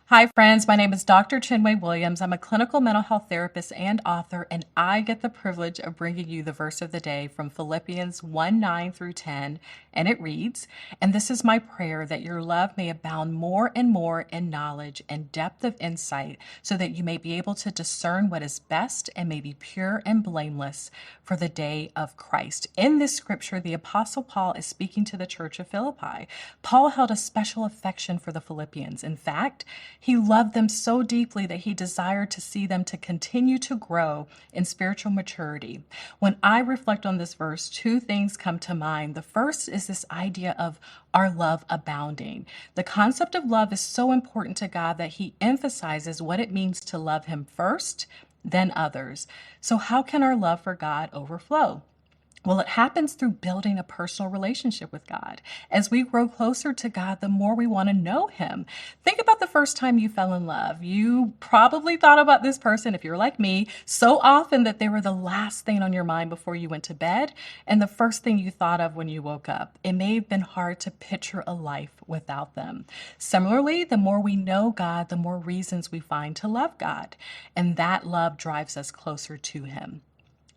Hi, friends. My name is Dr. Chinwe Williams. I'm a clinical mental health therapist and author, and I get the privilege of bringing you the verse of the day from Philippians 1:9 through 10. And it reads, "And this is my prayer that your love may abound more and more in knowledge and depth of insight, so that you may be able to discern what is best and may be pure and blameless for the day of Christ." In this scripture, the Apostle Paul is speaking to the church of Philippi. Paul held a special affection for the Philippians. In fact, he loved them so deeply that he desired to see them to continue to grow in spiritual maturity. When I reflect on this verse, two things come to mind. The first is this idea of our love abounding. The concept of love is so important to God that he emphasizes what it means to love him first, then others. So how can our love for God overflow? Well, it happens through building a personal relationship with God. As we grow closer to God, the more we want to know Him. Think about the first time you fell in love. You probably thought about this person, if you're like me, so often that they were the last thing on your mind before you went to bed and the first thing you thought of when you woke up. It may have been hard to picture a life without them. Similarly, the more we know God, the more reasons we find to love God. And that love drives us closer to Him.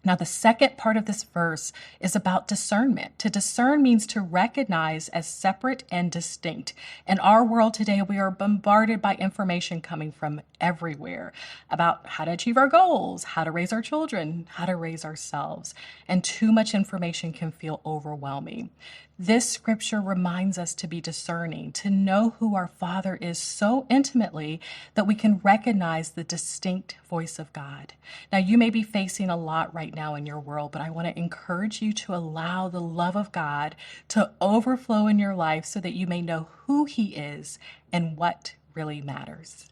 Now, the second part of this verse is about discernment. To discern means to recognize as separate and distinct. In our world today, we are bombarded by information coming from everywhere about how to achieve our goals, how to raise our children, how to raise ourselves. And too much information can feel overwhelming. This scripture reminds us to be discerning, to know who our Father is so intimately that we can recognize the distinct voice of God. Now, you may be facing a lot right now in your world, but I want to encourage you to allow the love of God to overflow in your life so that you may know who He is and what really matters.